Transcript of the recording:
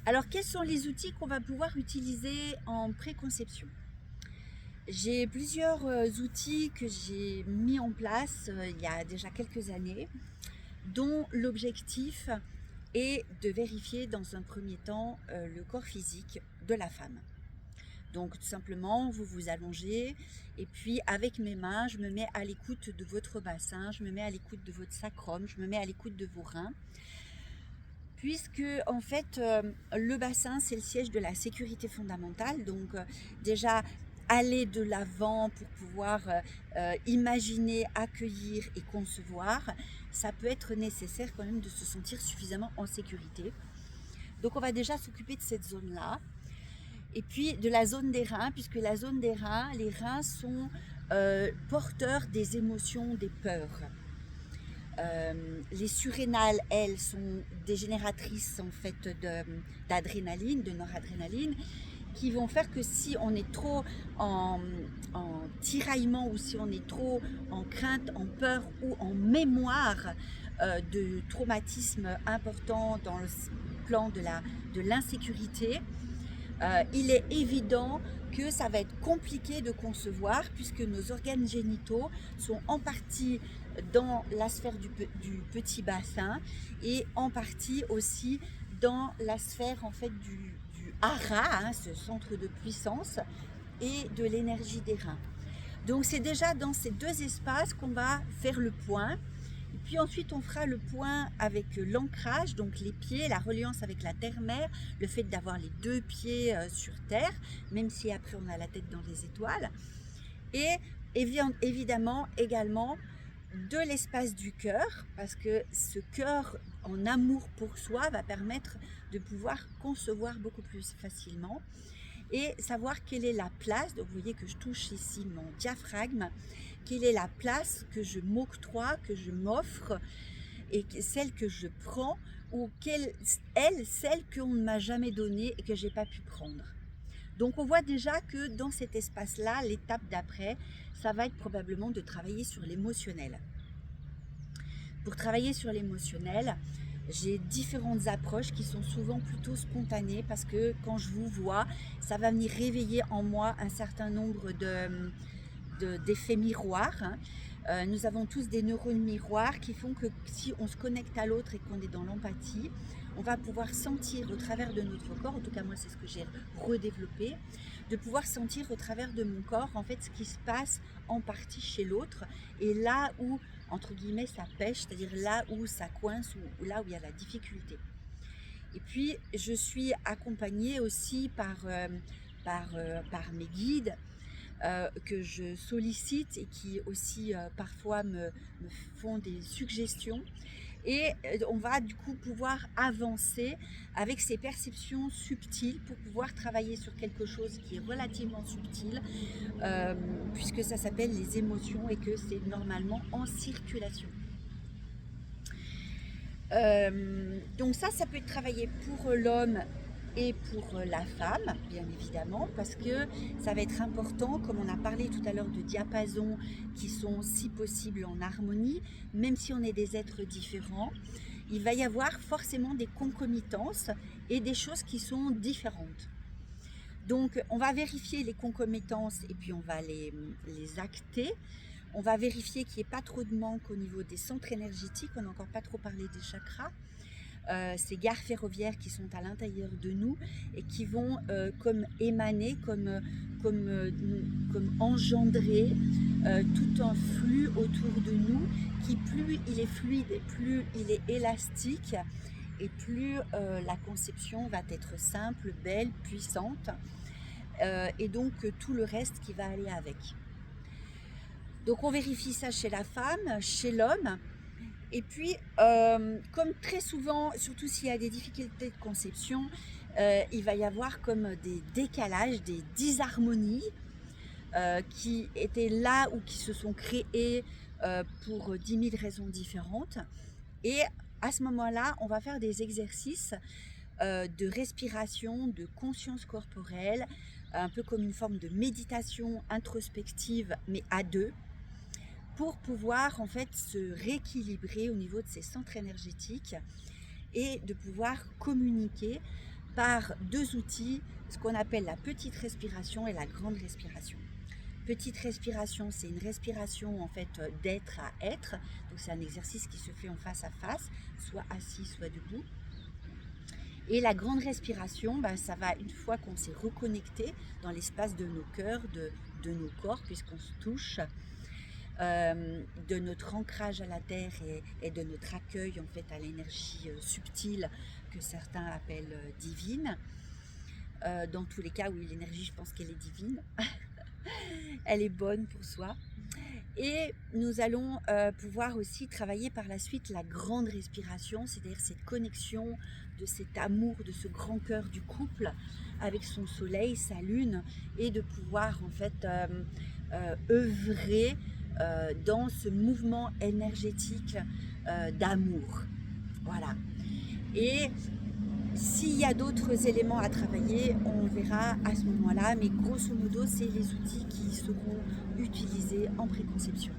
Alors, quels sont les outils qu'on va pouvoir utiliser en préconception? J'ai plusieurs outils que j'ai mis en place il y a déjà quelques années, dont l'objectif est de vérifier dans un premier temps le corps physique de la femme. Donc tout simplement, vous vous allongez et puis avec mes mains, je me mets à l'écoute de votre bassin, je me mets à l'écoute de votre sacrum, je me mets à l'écoute de vos reins. Puisque en fait, le bassin, c'est le siège de la sécurité fondamentale. Donc déjà, aller de l'avant pour pouvoir imaginer, accueillir et concevoir, ça peut être nécessaire quand même de se sentir suffisamment en sécurité. Donc on va déjà s'occuper de cette zone-là. Et puis de la zone des reins, puisque la zone des reins, les reins sont porteurs des émotions, des peurs. Les surrénales, elles, sont des génératrices en fait d'adrénaline, de noradrénaline, qui vont faire que si on est trop en, en tiraillement ou si on est trop en crainte, en peur ou en mémoire de traumatismes importants dans le plan de l'insécurité, il est évident que ça va être compliqué de concevoir puisque nos organes génitaux sont en partie dans la sphère du petit bassin et en partie aussi dans la sphère en fait du hara, hein, ce centre de puissance, et de l'énergie des reins. Donc c'est déjà dans ces deux espaces qu'on va faire le point. Et puis ensuite, on fera le point avec l'ancrage, donc les pieds, la reliance avec la terre-mère, le fait d'avoir les deux pieds sur terre, même si après on a la tête dans les étoiles. Et évidemment également de l'espace du cœur, parce que ce cœur en amour pour soi va permettre de pouvoir concevoir beaucoup plus facilement et savoir quelle est la place. Donc vous voyez que je touche ici mon diaphragme, quelle est la place que je m'octroie, que je m'offre, et celle que je prends, ou celle qu'on ne m'a jamais donnée et que j'ai pas pu prendre. Donc on voit déjà que dans cet espace-là, l'étape d'après, ça va être probablement de travailler sur l'émotionnel. Pour travailler sur l'émotionnel, j'ai différentes approches qui sont souvent plutôt spontanées parce que quand je vous vois, ça va venir réveiller en moi un certain nombre d'effets miroirs. Nous avons tous des neurones miroirs qui font que si on se connecte à l'autre et qu'on est dans l'empathie, on va pouvoir sentir au travers de notre corps, en tout cas moi c'est ce que j'ai redéveloppé, de pouvoir sentir au travers de mon corps en fait ce qui se passe en partie chez l'autre et là où entre guillemets ça pêche, c'est-à-dire là où ça coince ou là où il y a la difficulté. Et puis je suis accompagnée aussi par mes guides que je sollicite et qui aussi parfois me font des suggestions. Et on va du coup pouvoir avancer avec ces perceptions subtiles pour pouvoir travailler sur quelque chose qui est relativement subtil, puisque ça s'appelle les émotions et que c'est normalement en circulation. Donc ça peut être travaillé pour l'homme et pour la femme, bien évidemment, parce que ça va être important, comme on a parlé tout à l'heure de diapasons qui sont si possible en harmonie, même si on est des êtres différents, il va y avoir forcément des concomitances et des choses qui sont différentes. Donc on va vérifier les concomitances et puis on va les acter. On va vérifier qu'il n'y ait pas trop de manque au niveau des centres énergétiques, on n'a encore pas trop parlé des chakras. Ces gares ferroviaires qui sont à l'intérieur de nous et qui vont comme émaner, comme engendrer tout un flux autour de nous qui plus il est fluide et plus il est élastique et plus la conception va être simple, belle, puissante et donc tout le reste qui va aller avec. Donc on vérifie ça chez la femme, chez l'homme. Et puis, comme très souvent, surtout s'il y a des difficultés de conception, il va y avoir comme des décalages, des disharmonies qui étaient là ou qui se sont créées pour 10 000 raisons différentes. Et à ce moment-là, on va faire des exercices de respiration, de conscience corporelle, un peu comme une forme de méditation introspective, mais à deux, pour pouvoir en fait se rééquilibrer au niveau de ses centres énergétiques et de pouvoir communiquer par deux outils, ce qu'on appelle la petite respiration et la grande respiration. Petite respiration, c'est une respiration en fait d'être à être. Donc c'est un exercice qui se fait en face à face, soit assis, soit debout. Et la grande respiration, ça va une fois qu'on s'est reconnecté dans l'espace de nos cœurs, de nos corps, puisqu'on se touche, de notre ancrage à la terre et de notre accueil en fait à l'énergie subtile que certains appellent divine. Dans tous les cas, oui, l'énergie, je pense qu'elle est divine. Elle est bonne pour soi. Et nous allons pouvoir aussi travailler par la suite la grande respiration, c'est-à-dire cette connexion de cet amour, de ce grand cœur du couple avec son soleil, sa lune, et de pouvoir en fait œuvrer dans ce mouvement énergétique d'amour. Voilà. Et s'il y a d'autres éléments à travailler, on verra à ce moment-là, mais grosso modo, c'est les outils qui seront utilisés en préconception.